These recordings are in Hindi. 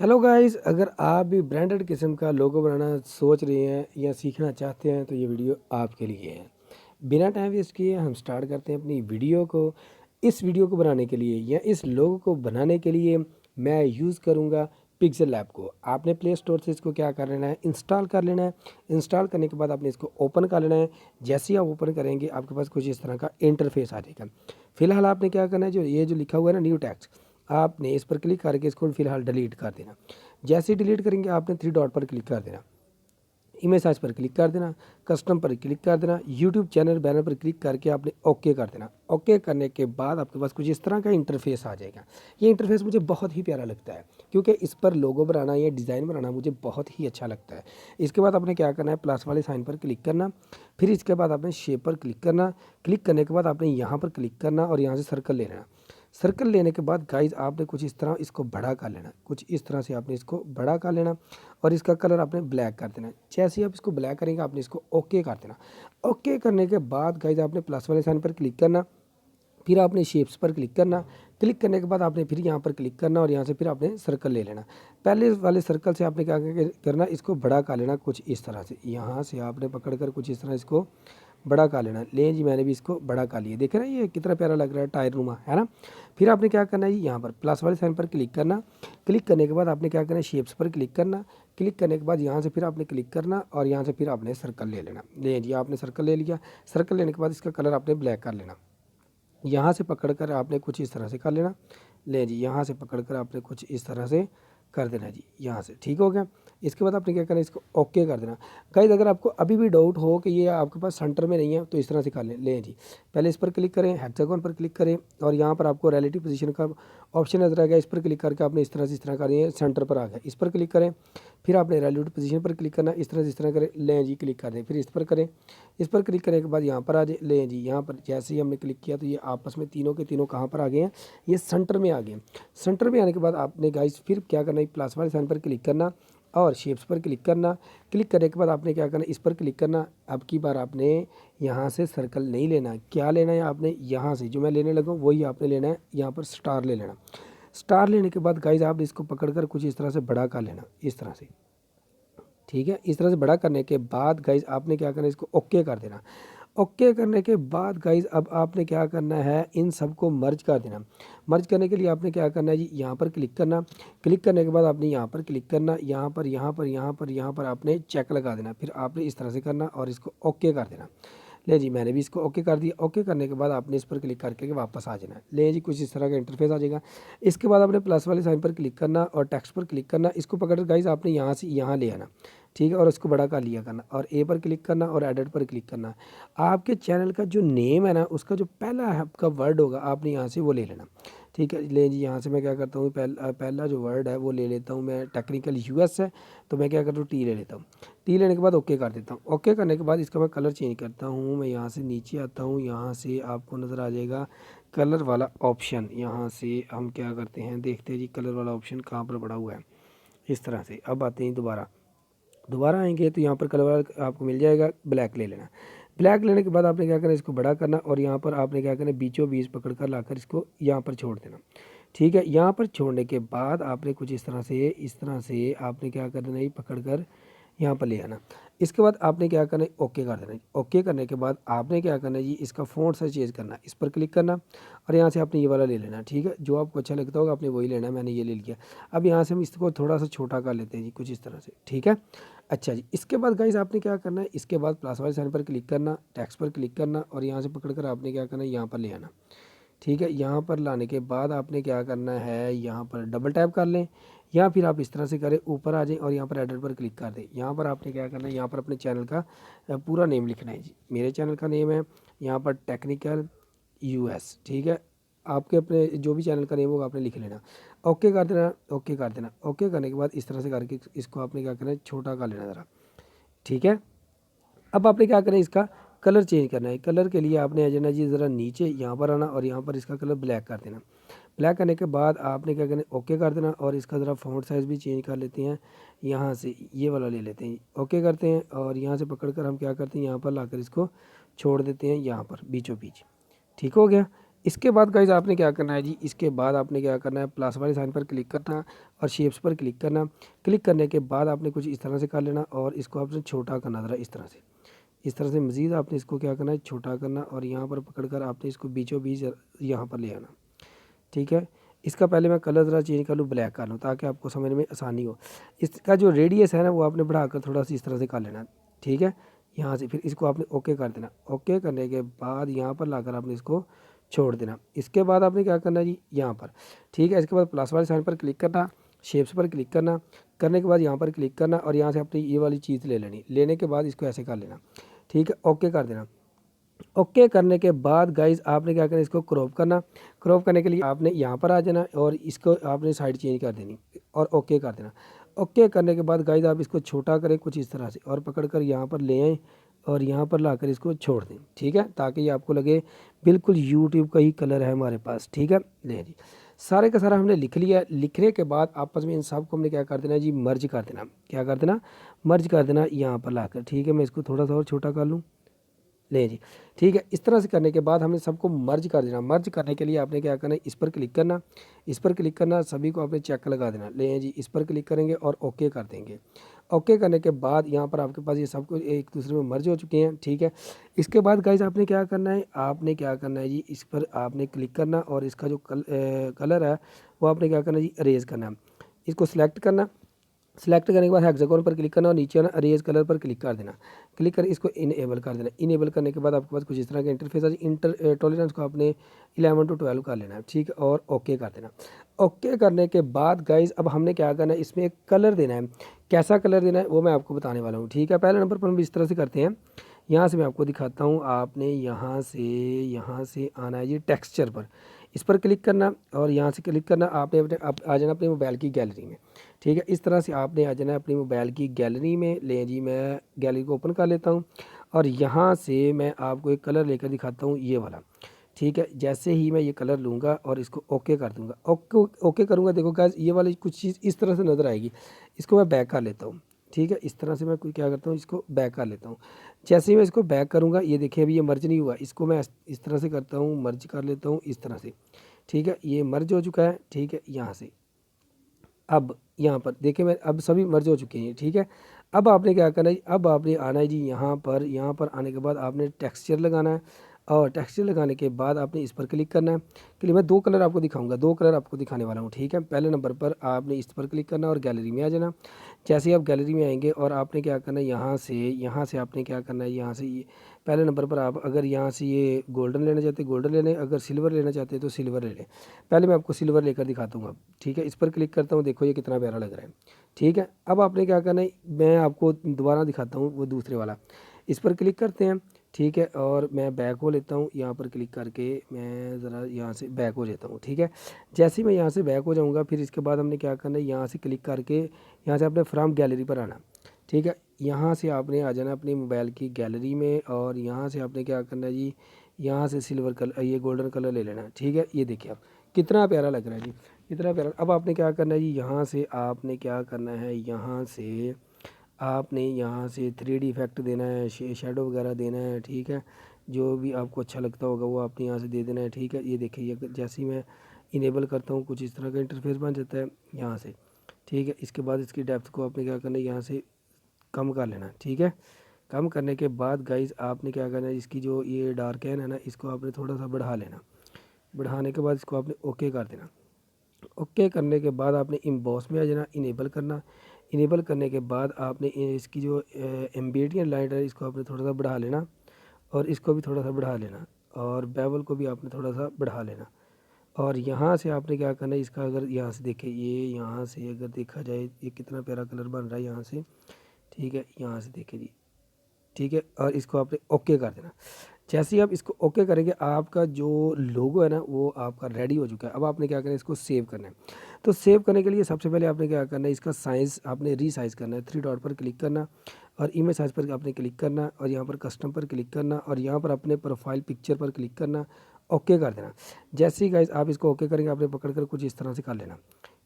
हेलो गाइस, अगर आप भी ब्रांडेड किस्म का लोगो बनाना सोच रहे हैं या सीखना चाहते हैं तो ये वीडियो आपके लिए है। बिना टाइम वेस्ट किए हम स्टार्ट करते हैं अपनी वीडियो को। इस वीडियो को बनाने के लिए या इस लोगो को बनाने के लिए मैं यूज़ करूँगा पिक्सेल लैब को। आपने प्ले स्टोर से इसको क्या कर लेना है, इंस्टॉल कर लेना है। इंस्टॉल करने के बाद आपने इसको ओपन कर लेना है। जैसे ही आप ओपन करेंगे आपके पास कुछ इस तरह का इंटरफेस आ जाएगा। फिलहाल आपने क्या करना है, जो लिखा हुआ है ना न्यू टेक्स्ट, आपने इस पर क्लिक करके इसको फिलहाल डिलीट कर देना। जैसे ही डिलीट करेंगे आपने थ्री डॉट पर क्लिक कर देना, इमेज साइज पर क्लिक कर देना, कस्टम पर क्लिक कर देना, यूट्यूब चैनल बैनर पर क्लिक करके आपने ओके कर देना। ओके करने के बाद आपके पास कुछ इस तरह का इंटरफेस आ जाएगा। ये इंटरफेस मुझे बहुत ही प्यारा लगता है क्योंकि इस पर लोगो बनाना या डिज़ाइन बनाना मुझे बहुत ही अच्छा लगता है। इसके बाद आपने क्या करना है, प्लस वाले साइन पर क्लिक करना, फिर इसके बाद आपने शेप पर क्लिक करना। क्लिक करने के बाद आपने यहाँ पर क्लिक करना और यहाँ से सर्कल ले लेना। सर्कल लेने के बाद गाइज आपने कुछ इस तरह इसको बड़ा कर लेना, कुछ इस तरह से आपने इसको बड़ा कर लेना और इसका कलर आपने ब्लैक कर देना। जैसे ही आप इसको ब्लैक करेंगे आपने इसको ओके कर देना। ओके करने के बाद गाइज आपने प्लस वाले साइन पर क्लिक करना, फिर आपने शेप्स पर क्लिक करना। क्लिक करने के बाद आपने फिर यहाँ पर क्लिक करना और यहाँ से फिर आपने सर्कल ले लेना। पहले वाले सर्कल से आपने क्या करना, इसको बड़ा कर लेना कुछ इस तरह से। यहाँ से आपने पकड़ कर कुछ इस तरह इसको बड़ा कर लेना। ले जी, मैंने भी इसको बड़ा कर लिया। देख रहे हैं ये कितना प्यारा लग रहा है, टायर नुमा, है ना। फिर आपने क्या करना है जी, यहाँ पर प्लस वाले साइन पर क्लिक करना। क्लिक करने के बाद आपने क्या करना है, शेप्स पर क्लिक करना। क्लिक करने के बाद यहाँ से फिर आपने क्लिक करना और यहाँ से फिर आपने सर्कल ले लेना। ले जी, आपने सर्कल ले लिया। सर्कल लेने के बाद इसका कलर आपने ब्लैक कर लेना। यहाँ से पकड़ कर आपने कुछ इस तरह से कर लेना। ले जी, यहाँ से पकड़ कर आपने कुछ इस तरह से कर देना जी, यहाँ से। ठीक हो गया। इसके बाद आपने क्या करना है, इसको ओके कर देना। गाइस अगर आपको अभी भी डाउट हो कि ये आपके पास सेंटर में नहीं है तो इस तरह से कर लें जी। पहले इस पर क्लिक करें, हेक्सागोन पर क्लिक करें और यहाँ पर आपको रिलेटिव पोजीशन का ऑप्शन नजर आ गया। इस पर क्लिक करके आपने इस तरह कर दिए, सेंटर पर आ गया। इस पर क्लिक करें, फिर आपने रिलेटिव पोजीशन पर क्लिक करना, इस तरह करें, लें जी, क्लिक कर दें। फिर इस पर करें, इस पर क्लिक करने के बाद यहाँ पर आ जाए, लें जी। यहाँ पर जैसे ही हमने क्लिक किया तो ये आपस में तीनों के तीनों कहाँ पर आ गए हैं, ये सेंटर में आ गए। सेंटर में आने के बाद आपने गाइस फिर क्या करना है, प्लस वाले साइन पर क्लिक करना और शेप्स पर क्लिक करना। क्लिक करने के बाद आपने क्या करना है, इस पर क्लिक करना। अब की बार आपने यहाँ से सर्कल नहीं लेना, क्या लेना है आपने, यहाँ से जो मैं लेने लगा वही आपने लेना है। यहाँ पर स्टार ले लेना। स्टार लेने के बाद गाइज आप इसको पकड़कर कुछ इस तरह से बड़ा कर लेना, इस तरह से। ठीक है, इस तरह से बड़ा करने के बाद गाइज आपने क्या करना है, इसको ओके कर देना। ओके करने के बाद गाइज अब आपने क्या करना है, इन सबको मर्ज कर देना। मर्ज करने के लिए आपने क्या करना है जी, यहाँ पर क्लिक करना। क्लिक करने के बाद आपने यहाँ पर क्लिक करना, यहाँ पर यहाँ पर आपने चेक लगा देना। फिर आपने इस तरह से करना और इसको ओके कर देना। ले जी, मैंने भी इसको ओके कर दिया। ओके करने के बाद आपने इस पर क्लिक करके वापस आ जाना है। ले जी, कुछ इस तरह का इंटरफेस आ जाएगा। इसके बाद आपने प्लस वाले साइन पर क्लिक करना और टेक्स्ट पर क्लिक करना। इसको पकड़कर गाइज आपने यहाँ से यहाँ ले आना। ठीक है, और उसको बड़ा कर लिया करना और ए पर क्लिक करना और एडिट पर क्लिक करना। आपके चैनल का जो नेम है ना, उसका जो पहला आपका वर्ड होगा आपने यहाँ से वो ले लेना। ठीक है, ले जी, यहाँ से मैं क्या करता हूँ, पहला जो वर्ड है वो ले लेता हूँ मैं। टेक्निकल यूएस है तो मैं क्या करता हूँ, टी ले लेता हूँ। टी लेने के बाद ओके कर देता हूँ। ओके करने के बाद इसका मैं कलर चेंज करता हूँ। मैं यहाँ से नीचे आता हूँ, यहाँ से आपको नज़र आ जाएगा कलर वाला ऑप्शन। यहाँ से हम क्या करते हैं, देखते हैं जी कलर वाला ऑप्शन कहाँ पर पड़ा हुआ है। इस तरह से अब आते हैं दोबारा आएंगे तो यहाँ पर कलर वाला आपको मिल जाएगा, ब्लैक ले लेना। ब्लैक लेने के बाद आपने क्या करना, इसको बड़ा करना और यहाँ पर आपने क्या करना, बीचों बीच पकड़ कर लाकर इसको यहाँ पर छोड़ देना। ठीक है, यहाँ पर छोड़ने के बाद आपने कुछ इस तरह से आपने क्या कर देना, ये पकड़ कर यहाँ पर ले आना। इसके बाद आपने क्या करना है, ओके कर देना है। ओके करने के बाद आपने क्या करना है जी, इसका फ़ॉन्ट साइज चेंज करना, इस पर क्लिक करना और यहाँ से आपने ये वाला ले लेना। ठीक है, जो आपको अच्छा लगता होगा आपने वही लेना है, मैंने ये ले लिया। अब यहाँ से हम इसको थोड़ा सा छोटा कर लेते हैं जी, कुछ इस तरह से। ठीक है, अच्छा जी। इसके बाद गाइस आपने क्या करना है, इसके बाद प्लस वाले साइन पर क्लिक करना, टेक्स्ट पर क्लिक करना और यहाँ से पकड़कर आपने क्या करना है, यहाँ पर ले आना। ठीक है, यहाँ पर लाने के बाद आपने क्या करना है, यहाँ पर डबल टैप कर लें या फिर आप इस तरह से करें, ऊपर आ जाएं और यहाँ पर एडिट पर क्लिक कर दें। यहाँ पर आपने क्या करना है, यहाँ पर अपने चैनल का पूरा नेम लिखना है जी। मेरे चैनल का नेम है यहाँ पर टेक्निकल यूएस। ठीक है, आपके अपने जो भी चैनल का नेम होगा आपने लिख लेना। ओके कर देना, ओके कर देना। ओके करने के बाद इस तरह से करके इसको आपने क्या करना है, छोटा कर लेना ज़रा। ठीक है, अब आपने क्या करना है, इसका कलर चेंज करना है। कलर के लिए आपने आ जाना जी ज़रा नीचे, यहाँ पर आना और यहाँ पर इसका कलर ब्लैक कर देना। ब्लैक करने के बाद आपने क्या करना है, ओके कर देना और इसका ज़रा फ़ॉन्ट साइज़ भी चेंज कर लेते हैं। यहाँ से ये वाला ले लेते हैं, ओके करते हैं और यहाँ से पकड़ कर हम क्या करते हैं, यहाँ पर लाकर इसको छोड़ देते हैं, यहाँ पर बीचों बीच। ठीक हो गया। इसके बाद गाइज आपने क्या करना है जी, इसके बाद आपने क्या करना है, प्लस वाले साइन पर क्लिक करना और शेप्स पर क्लिक करना। क्लिक करने के बाद आपने कुछ इस तरह से कर लेना और इसको आपने छोटा करना ज़रा इस तरह से मज़ीद आपने इसको क्या करना है, छोटा करना और यहाँ पर पकड़कर आपने इसको बीचों बीच यहाँ पर ले आना। ठीक है, इसका पहले मैं कलर ज़रा चेंज कर लूँ, ब्लैक कर लूँ ताकि आपको समझ में आसानी हो। इसका जो रेडियस है ना वो आपने बढ़ाकर थोड़ा सा इस तरह से कर लेना। ठीक है, यहाँ से फिर इसको आपने ओके कर देना। ओके करने के बाद यहाँ पर लाकर आपने इसको छोड़ देना। इसके बाद आपने क्या करना है जी, यहाँ पर ठीक है, इसके बाद प्लस वाले साइन पर क्लिक करना, शेप्स पर क्लिक करना, करने के बाद यहाँ पर क्लिक करना और यहाँ से अपनी ये वाली चीज़ ले लेनी। लेने के बाद इसको ऐसे कर लेना। ठीक है, ओके कर देना। ओके करने के बाद गाइज आपने क्या करना, इसको क्रॉप करना। क्रॉप करने के लिए आपने यहाँ पर आ जाना और इसको आपने साइड चेंज कर देनी और ओके कर देना। ओके करने के बाद गाइज आप इसको छोटा करें कुछ इस तरह से और पकड़ कर यहाँ पर ले आएँ और यहाँ पर लाकर इसको छोड़ दें। ठीक है, ताकि ये आपको लगे बिल्कुल यूट्यूब का ही कलर है हमारे पास। ठीक है, ले जी, सारे का सारा हमने लिख लिया। लिखने के बाद आपस में इन सब को हमने क्या कर देना जी, मर्ज कर देना। क्या कर देना, मर्ज कर देना यहाँ पर लाकर। ठीक है, मैं इसको थोड़ा सा और छोटा कर लूँ, ले जी। ठीक है, इस तरह से करने के बाद हमने सबको मर्ज कर देना। मर्ज करने के लिए आपने क्या करना है, इस पर क्लिक करना, इस पर क्लिक करना, सभी को आपने चेक लगा देना। ले जी, इस पर क्लिक करेंगे और ओके कर देंगे। ओके करने के बाद यहाँ पर आपके पास ये सब कुछ एक दूसरे में मर्ज हो चुके हैं। ठीक है, इसके बाद गाइज आपने क्या करना है, आपने क्या करना है जी, इस पर आपने क्लिक करना और इसका जो कलर है वो आपने क्या करना है जी, अरेज करना है। इसको सिलेक्ट करना, सेलेक्ट करने के बाद हेक्सागोन पर क्लिक करना और नीचे ना अरेज कलर पर क्लिक कर देना। क्लिक कर इसको इनेबल कर देना। इनेबल करने के बाद आपके पास कुछ इस तरह का इंटरफेस है। इंटर टॉलरेंस को आपने 11 to 12 कर लेना है। ठीक है, और ओके कर देना। ओके करने के बाद गाइज अब हमने क्या करना है, इसमें एक कलर देना है। कैसा कलर देना है वो मैं आपको बताने वाला हूँ। ठीक है, पहले नंबर पर हम इस तरह से करते हैं। यहाँ से मैं आपको दिखाता हूँ। आपने यहाँ से आना है जी टेक्सचर पर, इस पर क्लिक करना और यहाँ से क्लिक करना। आपने आ जाना अपने मोबाइल की गैलरी में। ठीक है, इस तरह से आपने आ जाना अपनी मोबाइल की गैलरी में। ले जी, मैं गैलरी को ओपन कर लेता हूँ और यहाँ से मैं आपको एक कलर लेकर दिखाता हूँ, ये वाला। ठीक है, जैसे ही मैं ये कलर लूँगा और इसको ओके कर दूँगा, ओके करूँगा, देखो गाइस ये वाली कुछ चीज़ इस तरह से नज़र आएगी। इसको मैं बैक कर लेता हूँ। ठीक है, इस तरह से मैं क्या करता हूँ, इसको बैक कर लेता हूँ। जैसे ही मैं इसको बैक करूँगा, ये देखिए अभी ये मर्ज नहीं हुआ, इसको मैं इस तरह से करता हूँ, मर्ज कर लेता हूँ इस तरह से। ठीक है, ये मर्ज हो चुका है। ठीक है, यहाँ से अब यहाँ पर देखिए मैं अब सभी मर्ज हो चुके हैं। ठीक है, अब आपने क्या करना है, अब आपने आना है जी यहाँ पर आने के बाद आपने टेक्सचर लगाना है और टेक्सचर लगाने के बाद आपने इस पर क्लिक करना है। के लिए मैं दो कलर आपको दिखाऊंगा, दो कलर आपको दिखाने वाला हूँ। ठीक है, पहले नंबर पर आपने इस पर क्लिक करना और गैलरी में आ जाना। जैसे ही आप गैलरी में आएंगे और आपने क्या करना है, यहाँ से आपने क्या करना है, यहाँ से ये पहले नंबर पर आप अगर यहाँ से ये गोल्डन लेना चाहते हैं गोल्डन ले लें, अगर सिल्वर लेना चाहते हैं तो सिल्वर ले लें। पहले मैं आपको सिल्वर लेकर दिखाता हूँ अब। ठीक है, इस पर क्लिक करता हूँ, देखो ये कितना प्यारा लग रहा है। ठीक है, अब आपने क्या करना है, मैं आपको दोबारा दिखाता हूँ वो दूसरे वाला। इस पर क्लिक करते हैं। ठीक है, और मैं बैक हो लेता हूँ, यहाँ पर क्लिक करके मैं ज़रा यहाँ से बैक हो जाता हूँ। ठीक है, जैसे ही मैं यहाँ से बैक हो जाऊँगा फिर इसके बाद हमने क्या करना है, यहाँ से क्लिक करके यहाँ से आपने फ्रॉम गैलरी पर आना। ठीक है, यहाँ से आपने आ जाना अपनी मोबाइल की गैलरी में और यहाँ से आपने क्या करना है जी, यहाँ से सिल्वर कलर ये गोल्डन कलर ले लेना है। ठीक है, ये देखिए आप कितना प्यारा लग रहा है जी, कितना प्यारा। अब आपने क्या करना है जी, यहाँ से आपने क्या करना है, यहाँ से 3D इफेक्ट देना है, शेडो वगैरह देना है। ठीक है, जो भी आपको अच्छा लगता होगा वो आपने यहाँ से दे देना है। ठीक है, ये देखिए जैसे ही मैं इनेबल करता हूँ कुछ इस तरह का इंटरफेस बन जाता है यहाँ से। ठीक है, इसके बाद इसकी डेप्थ को आपने क्या करना है, यहाँ से कम कर लेना। ठीक है, कम करने के बाद गाइज आपने क्या करना है, इसकी जो ये डार्क है ना इसको आपने थोड़ा सा बढ़ा लेना। बढ़ाने के बाद इसको आपने ओके कर देना। ओके करने के बाद आपने इम्बॉस में आ जाना, इनेबल करना। इनेबल करने के बाद आपने इसकी जो एम्बिएंट लाइट है इसको आपने थोड़ा सा बढ़ा लेना और इसको भी थोड़ा सा बढ़ा लेना और बेवल को भी आपने थोड़ा सा बढ़ा लेना। और यहाँ से आपने क्या करना है, इसका अगर यहाँ से देखें, ये यहाँ से अगर देखा जाए ये कितना प्यारा कलर बन रहा है यहाँ से। ठीक है, यहाँ से देखें जी। ठीक है, और इसको आपने ओके कर देना। जैसे ही आप इसको ओके करेंगे आपका जो लोगो है ना वो आपका रेडी हो चुका है। अब आपने क्या करना है, इसको सेव करना है। तो सेव करने के लिए सबसे पहले आपने क्या करना है, इसका साइज़ आपने रीसाइज़ करना है। 3 डॉट पर क्लिक करना और इमेज साइज़ पर आपने क्लिक करना और यहाँ पर कस्टम पर क्लिक करना और यहाँ पर अपने प्रोफाइल पिक्चर पर क्लिक करना, ओके कर देना। जैसे ही गाइस आप इसको ओके करेंगे आपने पकड़ कर कुछ इस तरह से कर लेना।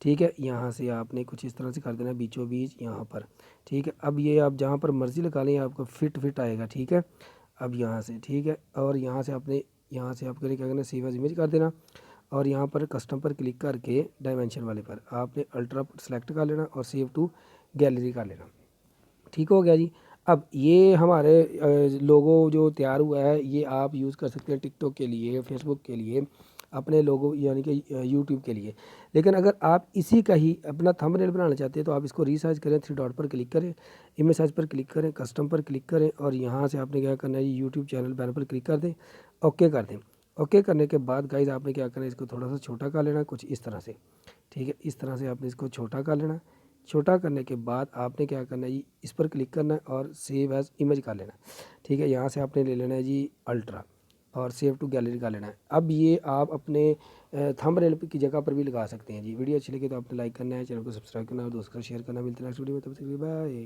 ठीक है, यहाँ से आपने कुछ इस तरह से कर देना बीचों बीच यहाँ पर। ठीक है, अब ये आप जहाँ पर मर्ज़ी लगा लें आपको फिट आएगा। ठीक है, अब यहाँ से ठीक है, और यहाँ से आपने यहाँ से आपको क्या करना है, सेव एज इमेज कर देना और यहाँ पर कस्टम पर क्लिक करके डायमेंशन वाले पर आपने अल्ट्रा सेलेक्ट कर लेना और सेव टू गैलरी कर लेना। ठीक हो गया जी। अब ये हमारे लोगो जो तैयार हुआ है ये आप यूज़ कर सकते हैं टिकटॉक के लिए, फेसबुक के लिए, अपने लोगो यानी कि यूट्यूब के लिए। लेकिन अगर आप इसी का ही अपना थंबनेल बनाना चाहते हैं तो आप इसको रीसाइज करें, 3 डॉट पर क्लिक करें, इमेज साइज पर क्लिक करें, कस्टम पर क्लिक करें और यहाँ से आपने क्या करना है, यूट्यूब चैनल बैनर पर क्लिक कर दें, ओके कर दें। ओके करने के बाद गाइज आपने क्या करना है, इसको थोड़ा सा छोटा कर लेना कुछ इस तरह से। ठीक है, इस तरह से आपने इसको छोटा कर लेना। छोटा करने के बाद आपने क्या करना है जी, इस पर क्लिक करना है और सेव एज इमेज कर लेना। ठीक है, यहाँ से आपने ले लेना है जी अल्ट्रा और सेव टू गैलरी का लेना है। अब ये आप अपने थंबनेल की जगह पर भी लगा सकते हैं जी। वीडियो अच्छी लगी तो आपने लाइक करना है, चैनल को सब्सक्राइब करना है और दोस्तों को शेयर करना। मिलते हैं नेक्स्ट वीडियो में, तब तक के लिए बाय।